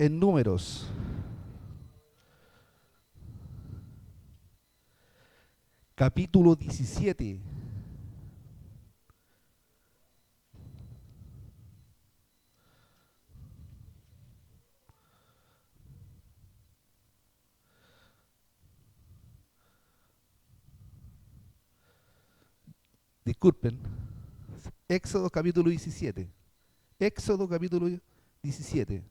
en Números, capítulo 17. Disculpen, Éxodo capítulo 17. Éxodo capítulo 17.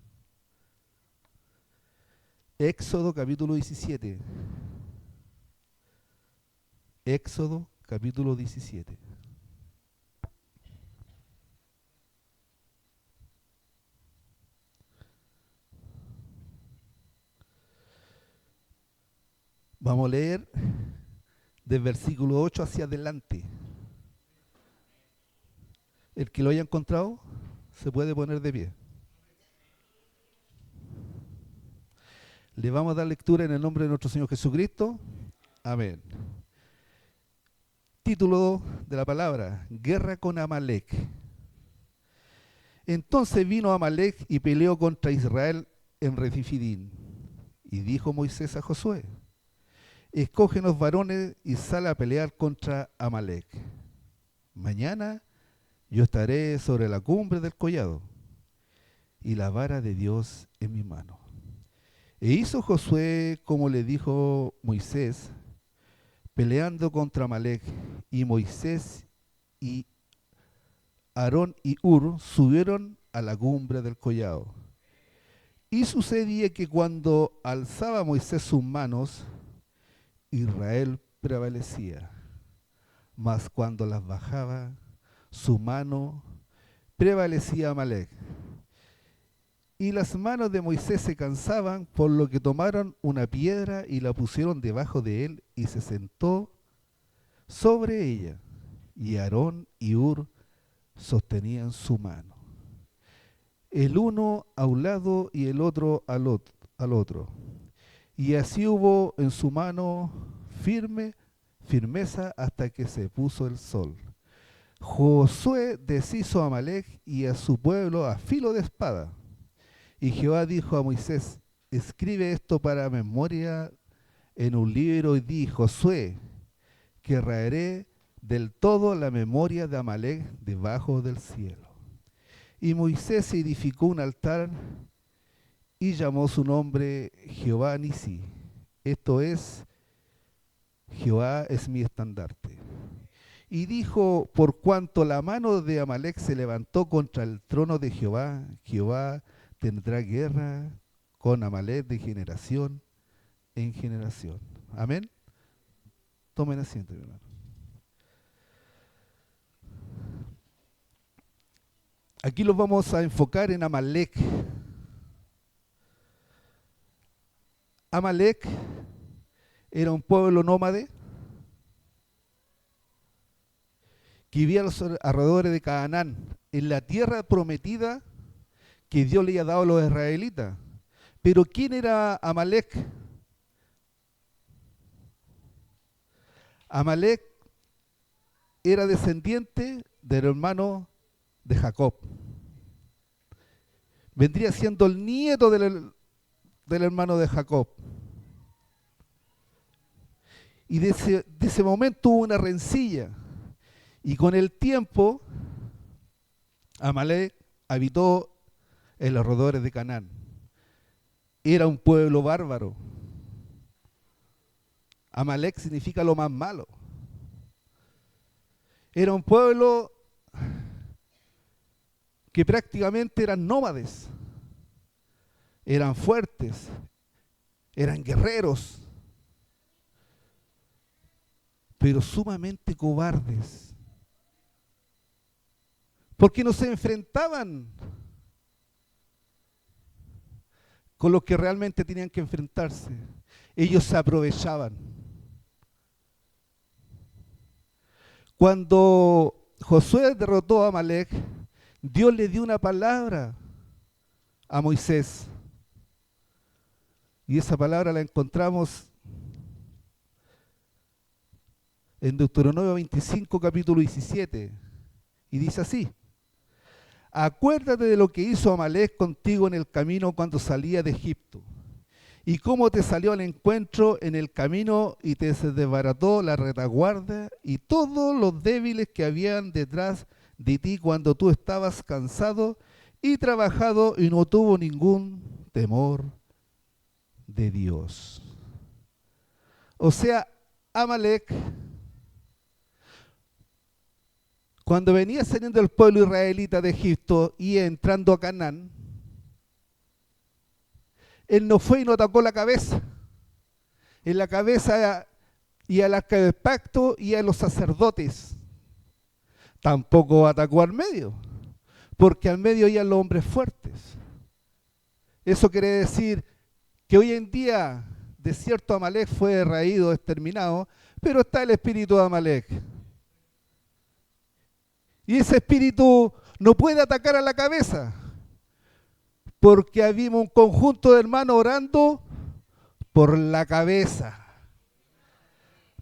Éxodo capítulo 17. Éxodo capítulo 17. Vamos a leer del versículo 8 hacia adelante. El que lo haya encontrado se puede poner de pie. Le vamos a dar lectura en el nombre de nuestro Señor Jesucristo. Amén. Título de la palabra: Guerra con Amalec. Entonces vino Amalec y peleó contra Israel en Refidim. Y dijo Moisés a Josué: escógenos varones y sal a pelear contra Amalec. Mañana yo estaré sobre la cumbre del collado, y la vara de Dios en mi mano. E hizo Josué como le dijo Moisés, peleando contra Amalec, y Moisés y Aarón y Hur subieron a la cumbre del collado. Y sucedía que cuando alzaba Moisés sus manos, Israel prevalecía, mas cuando las bajaba, su mano prevalecía Amalec. Y las manos de Moisés se cansaban, por lo que tomaron una piedra y la pusieron debajo de él, y se sentó sobre ella. Y Aarón y Hur sostenían su mano, el uno a un lado y el otro al otro. Y así hubo en su mano firmeza hasta que se puso el sol. Josué deshizo a Amalec y a su pueblo a filo de espada. Y Jehová dijo a Moisés: escribe esto para memoria en un libro, y di: Josué, que raeré del todo la memoria de Amalec debajo del cielo. Y Moisés edificó un altar y llamó su nombre Jehová Nisi. Esto es: Jehová es mi estandarte. Y dijo: por cuanto la mano de Amalec se levantó contra el trono de Jehová, Jehová tendrá guerra con Amalec de generación en generación. Amén. Tomen asiento, mi hermano. Aquí los vamos a enfocar en Amalec. Amalec era un pueblo nómade que vivía a los alrededores de Canaán, en la tierra prometida que Dios le había dado a los israelitas. Pero ¿quién era Amalec? Amalec era descendiente del hermano de Jacob. Vendría siendo el nieto del hermano de Jacob. Y de ese momento hubo una rencilla. Y con el tiempo, Amalec habitó en los alrededores de Canaán. Era un pueblo bárbaro. Amalec significa lo más malo. Era un pueblo que prácticamente eran nómades. Eran fuertes. Eran guerreros. Pero sumamente cobardes. Porque no se enfrentaban con los que realmente tenían que enfrentarse. Ellos se aprovechaban. Cuando Josué derrotó a Amalec, Dios le dio una palabra a Moisés. Y esa palabra la encontramos en Deuteronomio 25, capítulo 17. Y dice así: Acuérdate de lo que hizo Amalek contigo en el camino cuando salía de Egipto, y cómo te salió al encuentro en el camino y te se desbarató la retaguardia y todos los débiles que habían detrás de ti cuando tú estabas cansado y trabajado y no tuvo ningún temor de Dios. O sea, Amalek, cuando venía saliendo el pueblo israelita de Egipto y entrando a Canaán, él no fue y no atacó la cabeza. En la cabeza y al arca del pacto y a los sacerdotes. Tampoco atacó al medio, porque al medio iban los hombres fuertes. Eso quiere decir que hoy en día, de cierto, Amalek fue raído, exterminado, pero está el espíritu de Amalek. Y ese espíritu no puede atacar a la cabeza, porque había un conjunto de hermanos orando por la cabeza.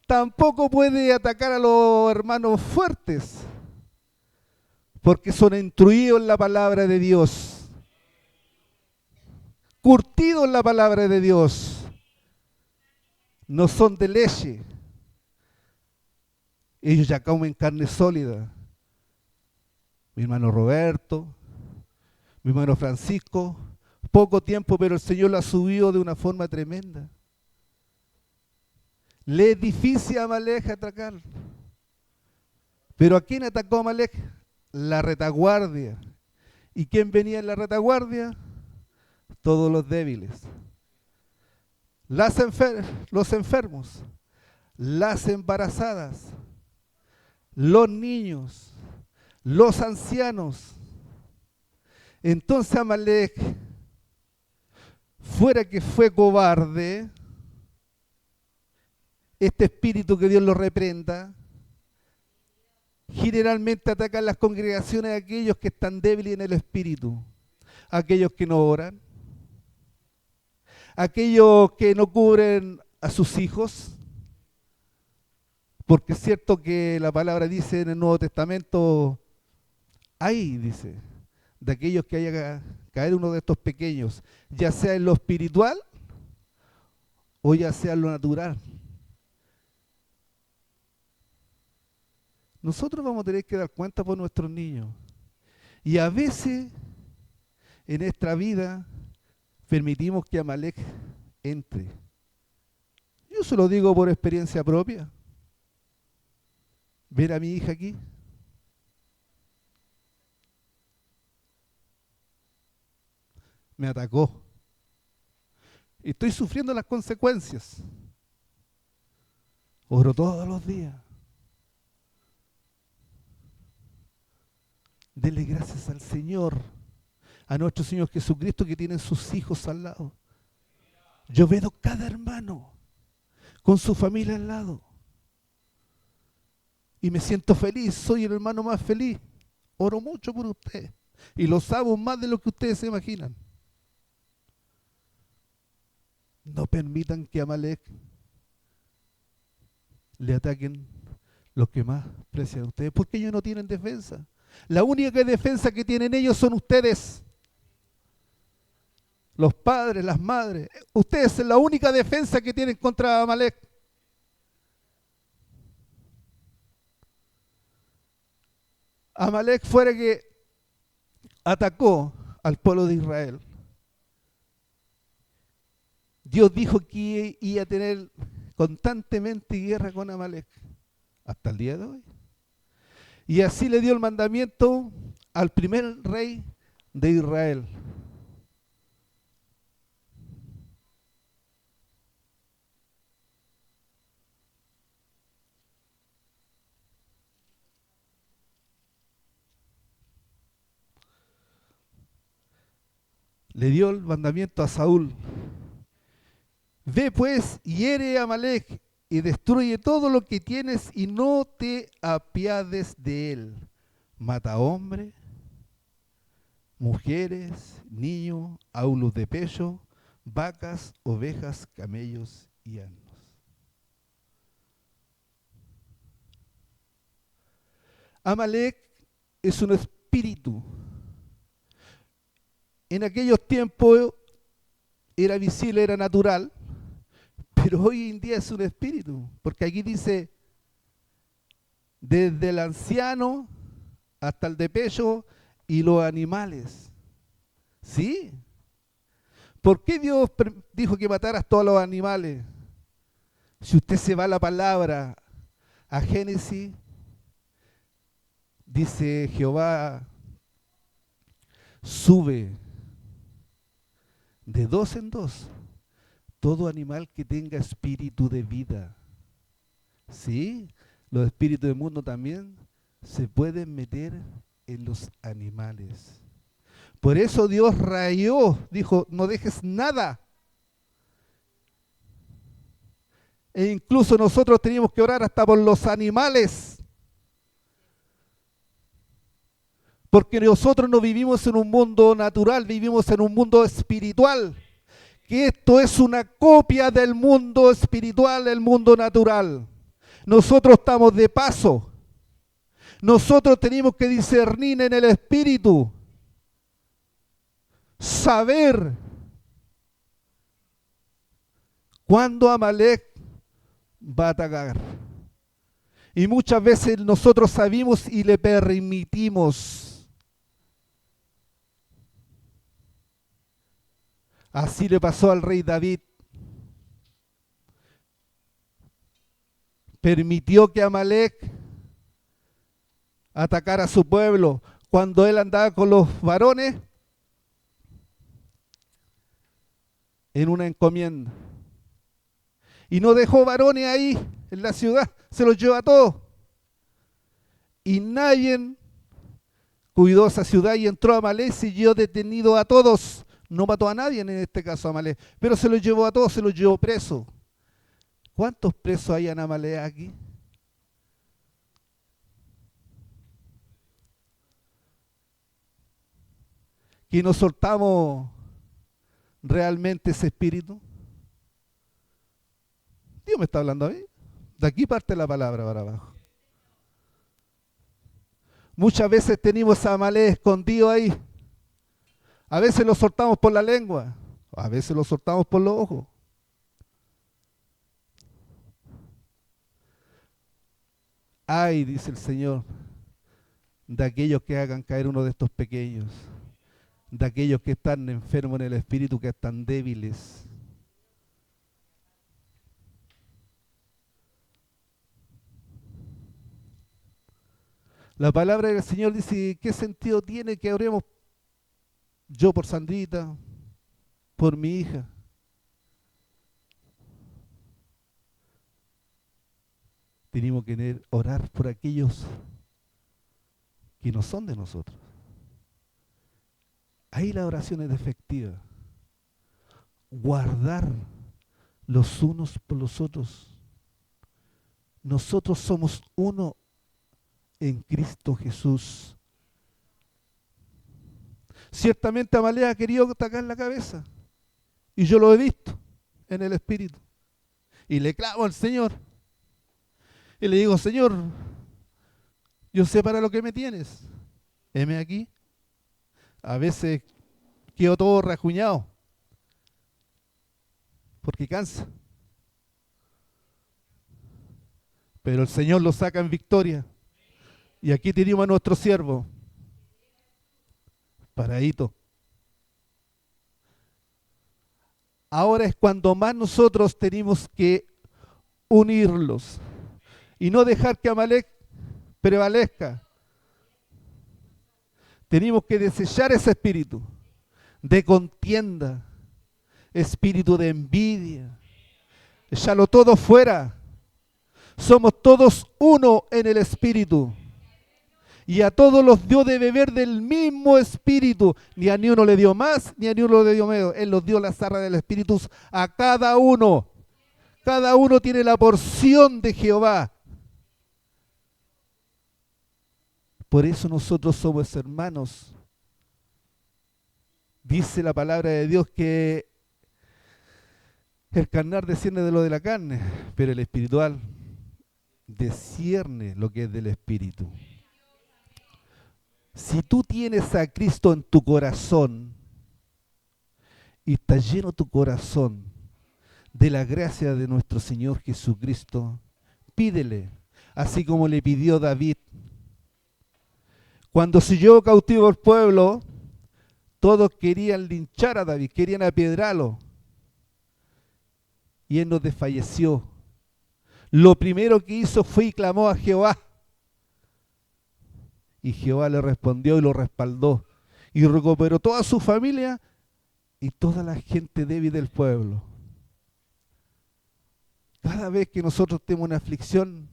Tampoco puede atacar a los hermanos fuertes, porque son instruidos en la palabra de Dios, curtidos en la palabra de Dios, no son de leche. Ellos ya comen carne sólida. Mi hermano Roberto, mi hermano Francisco, poco tiempo, pero el Señor lo ha subido de una forma tremenda. Le es difícil a Amalek atacar. Pero ¿a quién atacó Amalek? La retaguardia. ¿Y quién venía en la retaguardia? Todos los débiles. Los enfermos, las embarazadas, los niños, los ancianos. Entonces Amalek, fuera que fue cobarde, este espíritu que Dios lo reprenda, generalmente atacan las congregaciones de aquellos que están débiles en el espíritu, aquellos que no oran, aquellos que no cubren a sus hijos, porque es cierto que la palabra dice en el Nuevo Testamento, ahí dice, de aquellos que haya caer uno de estos pequeños, ya sea en lo espiritual o ya sea en lo natural. Nosotros vamos a tener que dar cuenta por nuestros niños. Y a veces en nuestra vida permitimos que Amalek entre. Yo se lo digo por experiencia propia. Ver a mi hija aquí. Me atacó. Y estoy sufriendo las consecuencias. Oro todos los días. Denle gracias al Señor, a nuestro Señor Jesucristo que tiene sus hijos al lado. Yo veo cada hermano con su familia al lado. Y me siento feliz, soy el hermano más feliz. Oro mucho por usted. Y los amo más de lo que ustedes se imaginan. No permitan que Amalek le ataquen los que más precian a ustedes, porque ellos no tienen defensa. La única defensa que tienen ellos son ustedes. Los padres, las madres. Ustedes son la única defensa que tienen contra Amalek. Amalek fuera que atacó al pueblo de Israel. Dios dijo que iba a tener constantemente guerra con Amalek. Hasta el día de hoy. Y así le dio el mandamiento al primer rey de Israel. Le dio el mandamiento a Saúl. Ve pues, hiere a Amalek y destruye todo lo que tienes y no te apiades de él. Mata hombres, mujeres, niños, aulos de pecho, vacas, ovejas, camellos y asnos. Amalek es un espíritu En aquellos tiempos era visible, era natural, pero hoy en día es un espíritu, porque aquí dice, desde el anciano hasta el de pecho y los animales. ¿Sí? ¿Por qué Dios dijo que mataras todos los animales? Si usted se va a la palabra, a Génesis, dice Jehová, sube de dos en dos todo animal que tenga espíritu de vida. ¿Sí? Los espíritus del mundo también se pueden meter en los animales. Por eso Dios rayó, dijo, no dejes nada. E incluso nosotros teníamos que orar hasta por los animales. Porque nosotros no vivimos en un mundo natural, vivimos en un mundo espiritual. Que esto es una copia del mundo espiritual, el mundo natural. Nosotros estamos de paso. Nosotros tenemos que discernir en el espíritu. Saber cuándo Amalek va a atacar. Y muchas veces nosotros sabemos y le permitimos. Así le pasó al rey David. Permitió que Amalek atacara a su pueblo. Cuando él andaba con los varones en una encomienda. Y no dejó varones ahí en la ciudad, se los llevó a todos. Y nadie cuidó esa ciudad y entró a Amalek, siguió detenido a todos. No mató a nadie en este caso a Amalek, pero se los llevó a todos, se los llevó presos. ¿Cuántos presos hay en Amalek aquí? Que nos soltamos realmente ese espíritu. Dios me está hablando a mí. De aquí parte la palabra para abajo. Muchas veces tenemos a Amalek escondido ahí. A veces lo soltamos por la lengua, a veces lo soltamos por los ojos. Ay, dice el Señor, de aquellos que hagan caer uno de estos pequeños, de aquellos que están enfermos en el espíritu, que están débiles. La palabra del Señor dice, ¿qué sentido tiene que oremos yo por Sandrita, por mi hija? Tenemos que orar por aquellos que no son de nosotros. Ahí la oración es efectiva. Guardar los unos por los otros. Nosotros somos uno en Cristo Jesús. Ciertamente Amalek ha querido atacar la cabeza. Y yo lo he visto en el espíritu. Y le clamo al Señor. Y le digo, Señor, yo sé para lo que me tienes. Heme aquí. A veces quedo todo rajuñado. Porque cansa. Pero el Señor lo saca en victoria. Y aquí tenemos a nuestro siervo. Paradito. Ahora es cuando más nosotros tenemos que unirlos. Y no dejar que Amalek prevalezca. Tenemos que desechar ese espíritu de contienda, espíritu de envidia. Echarlo todo fuera. Somos todos uno en el espíritu. Y a todos los dio de beber del mismo espíritu. Ni a ni uno le dio más, ni a ni uno le dio menos. Él los dio la zarra del espíritu a cada uno. Cada uno tiene la porción de Jehová. Por eso nosotros somos hermanos. Dice la palabra de Dios que el carnal discierne de lo de la carne, pero el espiritual discierne lo que es del espíritu. Si tú tienes a Cristo en tu corazón, y está lleno tu corazón de la gracia de nuestro Señor Jesucristo, pídele, así como le pidió David. Cuando se llevó cautivo el pueblo, todos querían linchar a David, querían apiedrarlo. Y él no desfalleció. Lo primero que hizo fue y clamó a Jehová. Y Jehová le respondió y lo respaldó. Y recuperó toda su familia y toda la gente débil del pueblo. Cada vez que nosotros tenemos una aflicción,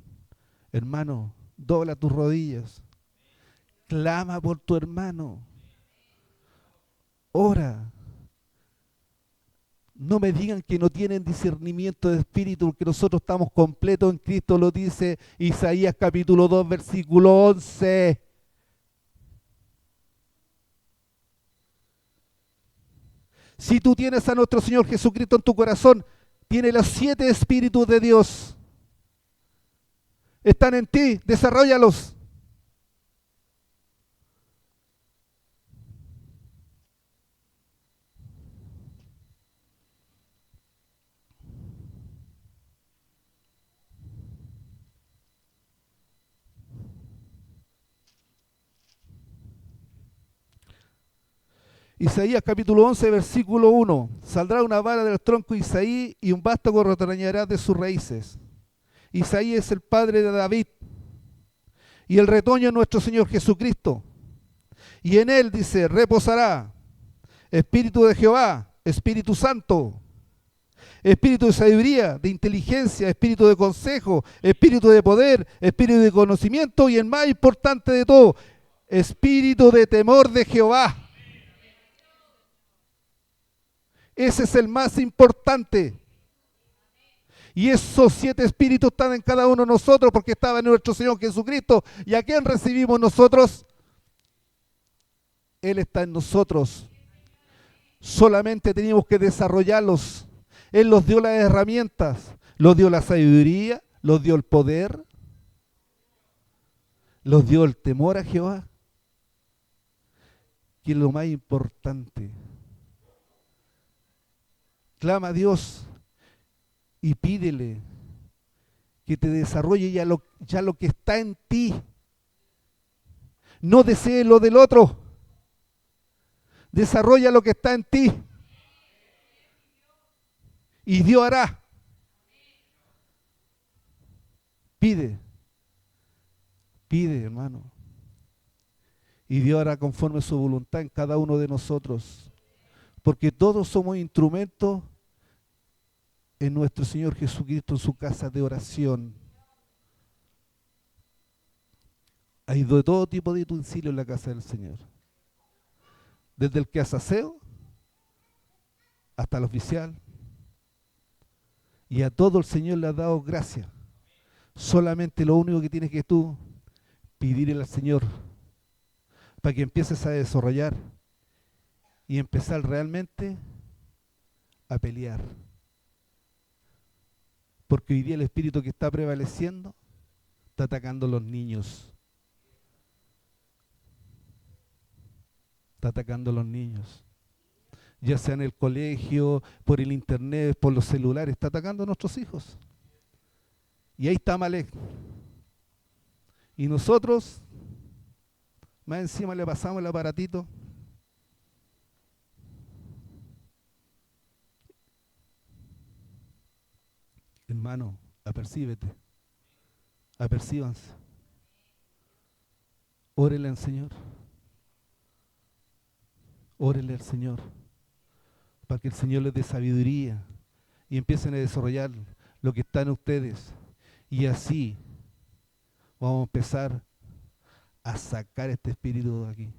hermano, dobla tus rodillas. Clama por tu hermano. Ora. No me digan que no tienen discernimiento de espíritu, porque nosotros estamos completos en Cristo, lo dice Isaías capítulo 2, versículo 11. Si tú tienes a nuestro Señor Jesucristo en tu corazón, tiene los 7 espíritus de Dios. Están en ti, desarróllalos. Isaías capítulo 11, versículo 1. Saldrá una vara del tronco de Isaí y un vástago retoñará de sus raíces. Isaí es el padre de David y el retoño es nuestro Señor Jesucristo. Y en él, dice, reposará Espíritu de Jehová, Espíritu Santo, Espíritu de sabiduría, de inteligencia, Espíritu de consejo, Espíritu de poder, Espíritu de conocimiento y el más importante de todo, Espíritu de temor de Jehová. Ese es el más importante. Y esos 7 espíritus están en cada uno de nosotros porque estaba en nuestro Señor Jesucristo. ¿Y a quién recibimos nosotros? Él está en nosotros. Solamente teníamos que desarrollarlos. Él nos dio las herramientas, nos dio la sabiduría, nos dio el poder, nos dio el temor a Jehová, que es lo más importante. Clama a Dios y pídele que te desarrolle ya lo que está en ti. No desees lo del otro. Desarrolla lo que está en ti. Y Dios hará. Pide. Pide, hermano. Y Dios hará conforme a su voluntad en cada uno de nosotros. Porque todos somos instrumentos en nuestro Señor Jesucristo, en su casa de oración. Hay de todo tipo de utensilios en la casa del Señor. Desde el que hace aseo hasta el oficial. Y a todo el Señor le ha dado gracia. Solamente lo único que tienes que tú pedirle al Señor para que empieces a desarrollar y empezar realmente a pelear. Porque hoy día el espíritu que está prevaleciendo está atacando a los niños. Está atacando a los niños. Ya sea en el colegio, por el internet, por los celulares, está atacando a nuestros hijos. Y ahí está Amalek. Y nosotros, más encima le pasamos el aparatito. Hermano, apercíbete. Apercíbanse. Órele al Señor. Órele al Señor. Para que el Señor les dé sabiduría y empiecen a desarrollar lo que está en ustedes. Y así vamos a empezar a sacar este espíritu de aquí.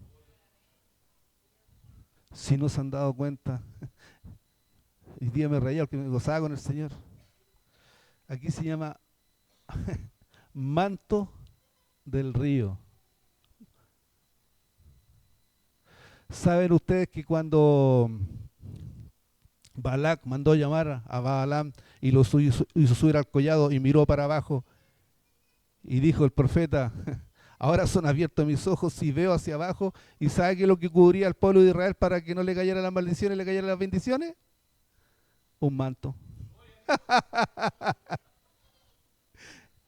Si no se han dado cuenta, el día me reía porque me gozaba con el Señor. Aquí se llama manto del río. ¿Saben ustedes que cuando Balac mandó llamar a Balaam y lo hizo subir al collado y miró para abajo y dijo el profeta, Ahora son abiertos mis ojos y veo hacia abajo y ¿sabe qué es lo que cubría al pueblo de Israel para que no le cayeran las maldiciones y le cayeran las bendiciones? Un manto.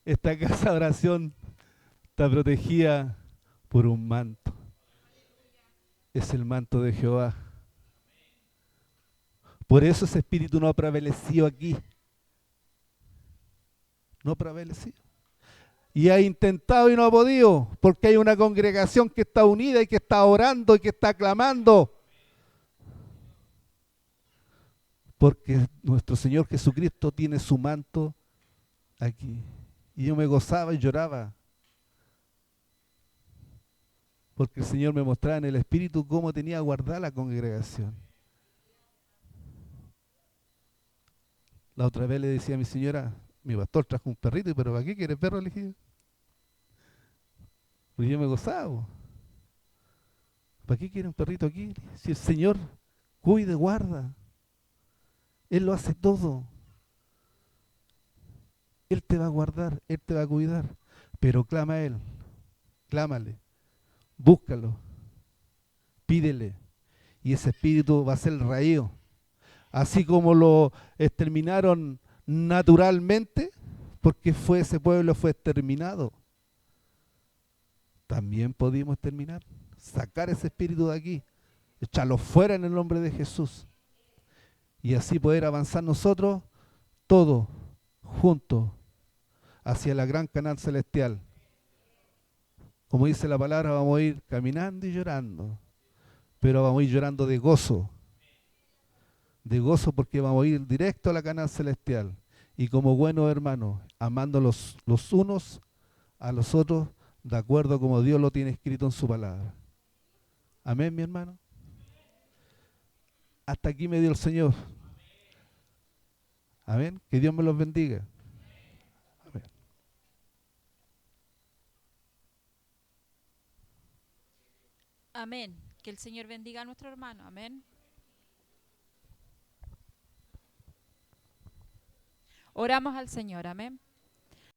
Esta casa de oración está protegida por un manto. Es el manto de Jehová. Por eso ese espíritu no ha prevalecido aquí. No ha prevalecido. Y ha intentado y no ha podido, porque hay una congregación que está unida y que está orando y que está clamando. Porque nuestro Señor Jesucristo tiene su manto aquí. Y yo me gozaba y lloraba. Porque el Señor me mostraba en el Espíritu cómo tenía guardada la congregación. La otra vez le decía a mi señora, mi pastor trajo un perrito, pero ¿para qué quiere perro elegido? Porque yo me gozaba. ¿Para qué quiere un perrito aquí? Si el Señor cuida, guarda. Él lo hace todo. Él te va a guardar, Él te va a cuidar. Pero clama a Él, clámale, búscalo, pídele. Y ese espíritu va a ser raído. Así como lo exterminaron naturalmente, porque ese pueblo fue exterminado. También pudimos exterminar, sacar ese espíritu de aquí, echarlo fuera en el nombre de Jesús. Y así poder avanzar nosotros todos juntos hacia la gran canal celestial. Como dice la palabra, vamos a ir caminando y llorando, pero vamos a ir llorando de gozo porque vamos a ir directo a la canal celestial. Y como buenos hermanos, amando los unos a los otros, de acuerdo como Dios lo tiene escrito en su palabra. Amén, mi hermano. Hasta aquí me dio el Señor. Amén. Que Dios me los bendiga. Amén. Amén. Que el Señor bendiga a nuestro hermano. Amén. Oramos al Señor. Amén.